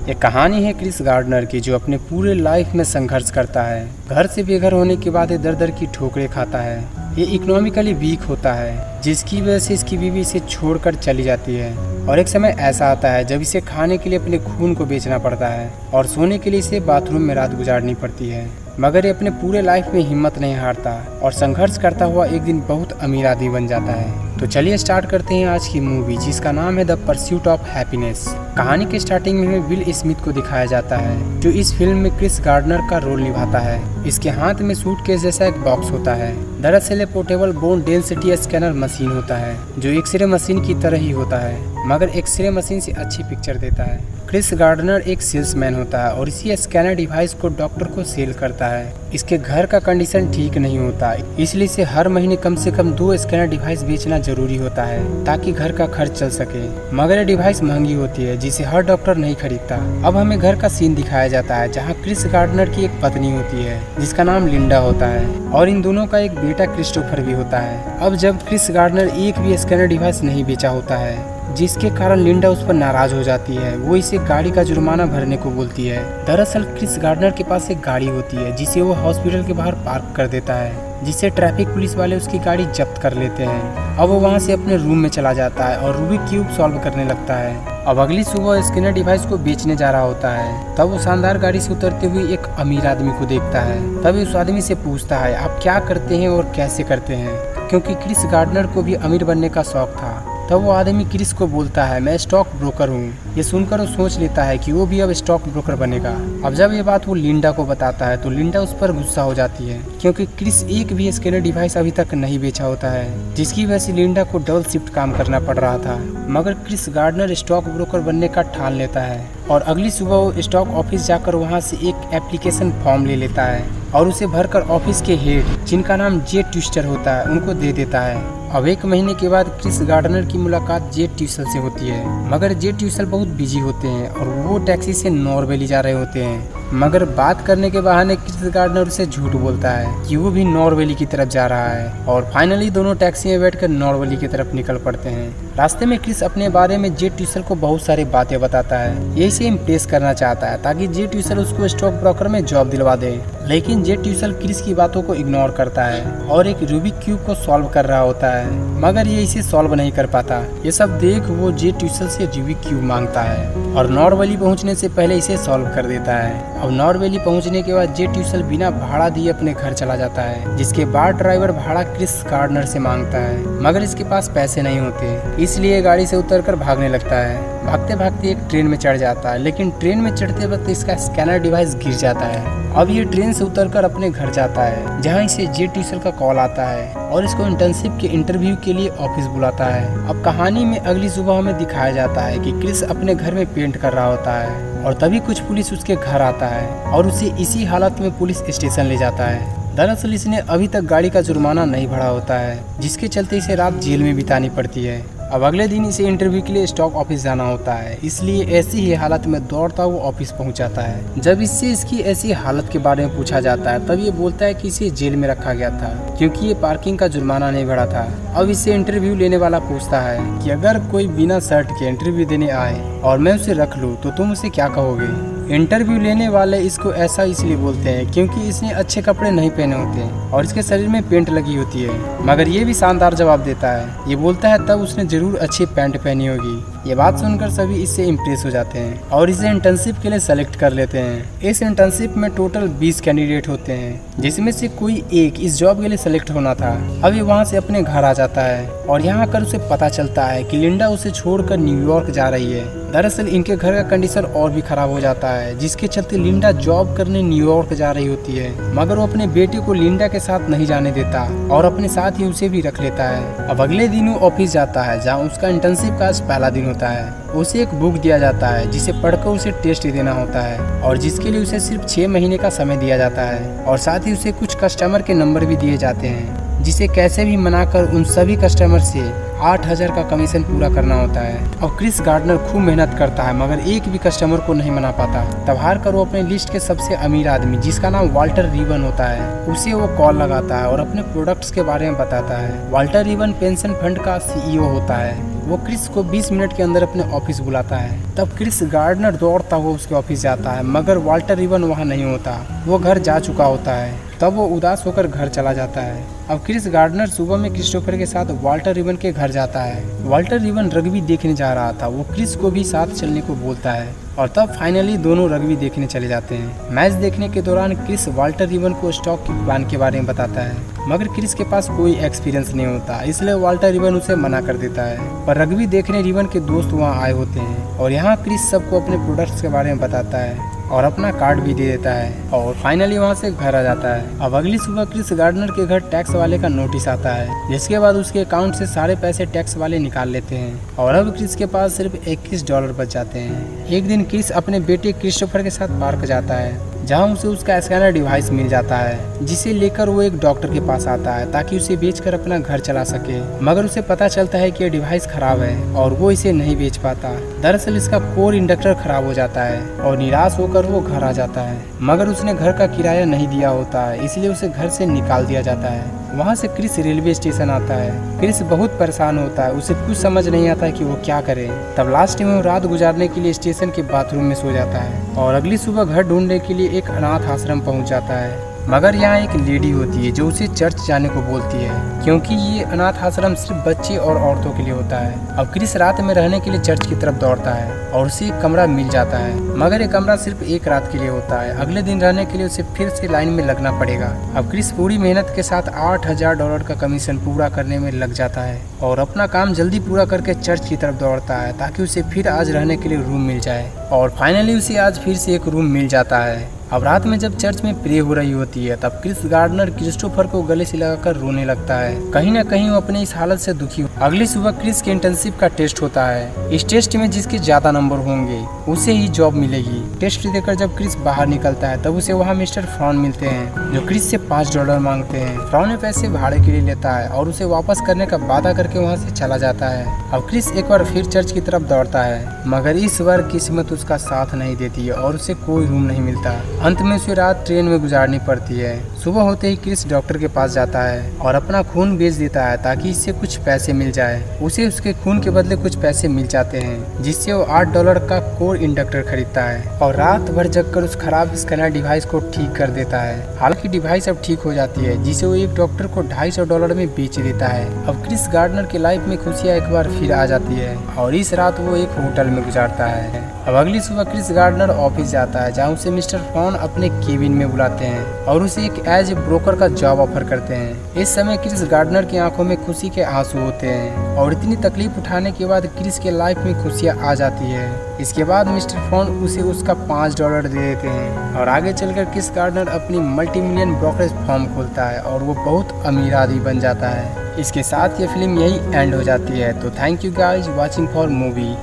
ये कहानी है क्रिस गार्डनर की, जो अपने पूरे लाइफ में संघर्ष करता है। घर से बेघर होने के बाद ये दर दर की ठोकरें खाता है। ये इकोनॉमिकली वीक होता है, जिसकी वजह से इसकी बीवी इसे छोड़कर चली जाती है। और एक समय ऐसा आता है जब इसे खाने के लिए अपने खून को बेचना पड़ता है और सोने के लिए इसे बाथरूम में रात गुजारनी पड़ती है। मगर ये अपने पूरे लाइफ में हिम्मत नहीं हारता और संघर्ष करता हुआ एक दिन बहुत अमीर आदमी बन जाता है। तो चलिए स्टार्ट करते हैं आज की मूवी, जिसका नाम है द परस्यूट ऑफ हैप्पीनेस। कहानी के स्टार्टिंग में हमें विल स्मिथ को दिखाया जाता है, जो इस फिल्म में क्रिस गार्डनर का रोल निभाता है। इसके हाथ में सूटकेस जैसा एक बॉक्स होता है। दरअसल ये portable bone density scanner machine होता है, जो एक्सरे मशीन की तरह ही होता है, मगर एक्सरे मशीन से अच्छी पिक्चर देता है। क्रिस गार्डनर एक सेल्समैन होता है और इसी स्कैनर डिवाइस को डॉक्टर को सेल करता है। इसके घर का कंडीशन ठीक नहीं होता, इसलिए इसे हर महीने कम से कम 2 स्कैनर डिवाइस बेचना जरूरी होता है ताकि घर का खर्च चल सके। मगर ये डिवाइस महंगी होती है, जिसे हर डॉक्टर नहीं खरीदता। अब हमें घर का सीन दिखाया जाता है, जहाँ क्रिस गार्डनर की एक पत्नी होती है जिसका नाम लिंडा होता है, और इन दोनों का एक बेटा क्रिस्टोफर भी होता है। अब जब क्रिस गार्डनर एक भी स्कैनर डिवाइस नहीं बेचा होता है, जिसके कारण लिंडा उस पर नाराज हो जाती है। वो इसे गाड़ी का जुर्माना भरने को बोलती है। दरअसल क्रिस गार्डनर के पास एक गाड़ी होती है, जिसे वो हॉस्पिटल के बाहर पार्क कर देता है, जिससे ट्रैफिक पुलिस वाले उसकी गाड़ी जब्त कर लेते हैं। अब वो वहाँ से अपने रूम में चला जाता है और रूबिक क्यूब सॉल्व करने लगता है। अब अगली सुबह स्कैनर डिवाइस को बेचने जा रहा होता है। तब वो शानदार गाड़ी से उतरते हुए एक अमीर आदमी को देखता है। तभी उस आदमी से पूछता है, आप क्या करते हैं और कैसे करते हैं, क्योंकि क्रिस गार्डनर को भी अमीर बनने का शौक था। तब वो आदमी क्रिस को बोलता है, मैं स्टॉक ब्रोकर हूँ। ये सुनकर वो सोच लेता है कि वो भी अब स्टॉक ब्रोकर बनेगा। अब जब ये बात वो लिंडा को बताता है तो लिंडा उस पर गुस्सा हो जाती है, क्योंकि क्रिस एक भी स्कैनर डिवाइस अभी तक नहीं बेचा होता है, जिसकी वजह से लिंडा को डबल शिफ्ट काम करना पड़ रहा था। मगर क्रिस गार्डनर स्टॉक ब्रोकर बनने का ठान लेता है और अगली सुबह वो स्टॉक ऑफिस जाकर वहाँ से एक एप्लीकेशन फॉर्म ले लेता है और उसे भरकर ऑफिस के हेड, जिनका नाम जे ट्विस्टर होता है, उनको दे देता है। अब 1 महीने के बाद क्रिस गार्डनर की मुलाकात जे ट्यूसल से होती है, मगर जे ट्यूसल बहुत बिजी होते हैं और वो टैक्सी से नॉर्वेली जा रहे होते हैं। मगर बात करने के बहाने क्रिस गार्डनर उसे झूठ बोलता है कि वो भी नॉर्वेली की तरफ जा रहा है, और फाइनली दोनों टैक्सी में बैठकर नॉर्वेली की तरफ निकल पड़ते हैं। रास्ते में क्रिस अपने बारे में जे ट्यूसल को बहुत सारी बातें बताता है। यही से इम्प्रेस करना चाहता है ताकि जे ट्यूसल उसको स्टॉक ब्रोकर में जॉब दिलवा दे। लेकिन जे ट्यूसल क्रिस की बातों को इग्नोर करता है और एक रूबिक क्यूब को सॉल्व कर रहा होता है, मगर ये इसे सॉल्व नहीं कर पाता। ये सब देख वो जे ट्यूसल से रूबिक क्यूब मांगता है और नॉर्वेली पहुंचने से पहले इसे सॉल्व कर देता है। अब नॉर्वेली पहुंचने के बाद जे ट्यूसल बिना भाड़ा दिए अपने घर चला जाता है, जिसके बाद ड्राइवर भाड़ा क्रिस गार्डनर से मांगता है, मगर इसके पास पैसे नहीं होते, इसलिए गाड़ी से उतरकर भागने लगता है। भागते भागते एक ट्रेन में चढ़ जाता है, लेकिन ट्रेन में चढ़ते वक्त इसका स्कैनर डिवाइस गिर जाता है। अब ये ट्रेन से उतरकर अपने घर जाता है, जहाँ इसे जे ट्यूसल का कॉल आता है और इसको इंटर्नशिप के इंटरव्यू के लिए ऑफिस बुलाता है। अब कहानी में अगली सुबह हमें दिखाया जाता है कि क्रिस अपने घर में पेंट कर रहा होता है और तभी कुछ पुलिस उसके घर आता है और उसे इसी हालत में पुलिस स्टेशन ले जाता है। दरअसल इसने अभी तक गाड़ी का जुर्माना नहीं भरा होता है, जिसके चलते इसे रात जेल में बितानी पड़ती है। अब अगले दिन इसे इंटरव्यू के लिए स्टॉक ऑफिस जाना होता है, इसलिए ऐसी ही हालत में दौड़ता वो ऑफिस पहुंच जाता है। जब इससे इसकी ऐसी हालत के बारे में पूछा जाता है, तब ये बोलता है कि इसे जेल में रखा गया था क्योंकि ये पार्किंग का जुर्माना नहीं भरा था। अब इसे इंटरव्यू लेने वाला पूछता है कि अगर कोई बिना शर्ट के इंटरव्यू देने आए और मैं उसे रख लूँ तो तुम उसे क्या कहोगे। इंटरव्यू लेने वाले इसको ऐसा इसलिए बोलते हैं क्योंकि इसने अच्छे कपड़े नहीं पहने होते और इसके शरीर में पेंट लगी होती है, मगर ये भी शानदार जवाब देता है। ये बोलता है तब उसने जरूर अच्छी पैंट पहनी होगी। ये बात सुनकर सभी इससे इम्प्रेस हो जाते हैं और इसे इंटर्नशिप के लिए सेलेक्ट कर लेते हैं। इस इंटर्नशिप में टोटल 20 कैंडिडेट होते हैं, जिसमें से कोई एक इस जॉब के लिए सेलेक्ट होना था। अब ये वहाँ से अपने घर आ जाता है और यहाँ आकर उसे पता चलता है कि लिंडा उसे छोड़कर न्यूयॉर्क जा रही है। दरअसल इनके घर का कंडीशन और भी खराब हो जाता है, जिसके चलते लिंडा जॉब करने न्यूयॉर्क जा रही होती है, मगर वो अपने बेटे को लिंडा के साथ नहीं जाने देता और अपने साथ ही उसे भी रख लेता है। अब अगले दिन वो ऑफिस जाता है, जहाँ उसका इंटर्नशिप का आज पहला दिन होता है। उसे एक बुक दिया जाता है जिसे पढ़कर उसे टेस्ट देना होता है और जिसके लिए उसे सिर्फ 6 महीने का समय दिया जाता है, और साथ ही उसे कुछ कस्टमर के नंबर भी दिए जाते हैं, जिसे कैसे भी मनाकर उन सभी कस्टमर से 8000 का कमीशन पूरा करना होता है। अब क्रिस गार्डनर खूब मेहनत करता है, मगर एक भी कस्टमर को नहीं मना पाता। तब हार कर वो अपने लिस्ट के सबसे अमीर आदमी, जिसका नाम वाल्टर रिबन होता है, उसे वो कॉल लगाता है और अपने प्रोडक्ट्स के बारे में बताता है। वाल्टर रिबन पेंशन फंड का CEO होता है वो क्रिस को 20 मिनट के अंदर अपने ऑफिस बुलाता है। तब क्रिस गार्डनर दौड़ता हुआ उसके ऑफिस जाता है, मगर वाल्टर रिबन वहाँ नहीं होता, वो घर जा चुका होता है। तब वो उदास होकर घर चला जाता है। अब क्रिस गार्डनर सुबह में क्रिस्टोफर के साथ वाल्टर रिबन के घर जाता है। वाल्टर रिबन रग्बी देखने जा रहा था, वो क्रिस को भी साथ चलने को बोलता है और तब फाइनली दोनों रग्बी देखने चले जाते हैं। मैच देखने के दौरान क्रिस वाल्टर रिबन को स्टॉक की प्लान के बारे में बताता है, मगर क्रिस के पास कोई एक्सपीरियंस नहीं होता, इसलिए वाल्टर रिबन उसे मना कर देता है। पर रग्बी देखने रिबन के दोस्त वहाँ आए होते हैं और यहाँ क्रिस सबको अपने प्रोडक्ट्स के बारे में बताता है और अपना कार्ड भी दे देता है और फाइनली वहाँ से घर आ जाता है। अब अगली सुबह क्रिस गार्डनर के घर टैक्स वाले का नोटिस आता है, जिसके बाद उसके अकाउंट से सारे पैसे टैक्स वाले निकाल लेते हैं और अब क्रिस के पास सिर्फ $21 बच जाते हैं। एक दिन क्रिस अपने बेटे क्रिस्टोफर के साथ पार्क जाता है, जहाँ उसे उसका स्कैनर डिवाइस मिल जाता है, जिसे लेकर वो एक डॉक्टर के पास आता है ताकि उसे बेचकर अपना घर चला सके। मगर उसे पता चलता है कि यह डिवाइस खराब है और वो इसे नहीं बेच पाता। दरअसल इसका कोर इंडक्टर खराब हो जाता है और निराश होकर वो घर आ जाता है, मगर उसने घर का किराया नहीं दिया होता है, इसलिए उसे घर से निकाल दिया जाता है। वहाँ से क्रिस रेलवे स्टेशन आता है। क्रिस बहुत परेशान होता है, उसे कुछ समझ नहीं आता है कि वो क्या करे। तब लास्ट में वो रात गुजारने के लिए स्टेशन के बाथरूम में सो जाता है और अगली सुबह घर ढूंढने के लिए एक अनाथ आश्रम पहुँच जाता है। मगर यहाँ एक लेडी होती है जो उसे चर्च जाने को बोलती है, क्योंकि ये अनाथ आश्रम सिर्फ बच्चे और औरतों के लिए होता है। अब क्रिस रात में रहने के लिए चर्च की तरफ दौड़ता है और उसे एक कमरा मिल जाता है, मगर ये कमरा सिर्फ एक रात के लिए होता है। अगले दिन रहने के लिए उसे फिर से लाइन में लगना पड़ेगा। अब क्रिस पूरी मेहनत के साथ $8000 का कमीशन पूरा करने में लग जाता है और अपना काम जल्दी पूरा करके चर्च की तरफ दौड़ता है ताकि उसे फिर आज रहने के लिए रूम मिल जाए और फाइनली उसे आज फिर से एक रूम मिल जाता है। अब रात में जब चर्च में प्रे हो रही होती है, तब क्रिस गार्डनर क्रिस्टोफर को गले से लगाकर रोने लगता है। कहीं न कहीं वो अपने इस हालत से दुखी हो। अगली सुबह क्रिस के इंटर्नशिप का टेस्ट होता है। इस टेस्ट में जिसके ज्यादा नंबर होंगे उसे ही जॉब मिलेगी। टेस्ट देकर जब क्रिस बाहर निकलता है, तब उसे वहाँ मिस्टर फ्रॉन मिलते हैं, जो क्रिस से $5 मांगते हैं। फ्रॉन ने पैसे भाड़े के लिए लेता है और उसे वापस करने का वादा करके वहाँ से चला जाता है। अब क्रिस एक बार फिर चर्च की तरफ दौड़ता है, मगर इस बार किस्मत उसका साथ नहीं देती है और उसे कोई रूम नहीं मिलता। अंत में उसे रात ट्रेन में गुजारनी पड़ती है। सुबह होते ही क्रिस डॉक्टर के पास जाता है और अपना खून बेच देता है ताकि इससे कुछ पैसे मिल जाए। उसे उसके खून के बदले कुछ पैसे मिल जाते हैं, जिससे वो $8 का कोर इंडक्टर खरीदता है और रात भर जगकर उस खराब स्कैनर डिवाइस को ठीक कर देता है। हालांकि डिवाइस अब ठीक हो जाती है, जिसे वो एक डॉक्टर को $250 में बेच देता है। अब क्रिस गार्डनर की लाइफ में खुशियाँ एक बार फिर आ जाती है और इस रात वो एक होटल में गुजारता है। अब अगली सुबह क्रिस गार्डनर ऑफिस जाता है, जहाँ उसे मिस्टर फ्रॉन अपने केबिन में बुलाते हैं और उसे एक एज ब्रोकर का जॉब ऑफर करते हैं। इस समय क्रिस गार्डनर की आंखों में खुशी के आंसू होते हैं और इतनी तकलीफ उठाने के बाद क्रिस के लाइफ में खुशियाँ आ जाती है। इसके बाद मिस्टर फ्रॉन उसे उसका $5 दे देते हैं और आगे चलकर क्रिस गार्डनर अपनी मल्टी-मिलियन ब्रोकरेज फर्म खोलता है और वो बहुत अमीर आदमी बन जाता है। इसके साथ ये फिल्म यही एंड हो जाती है। तो thank you guys watching for movie.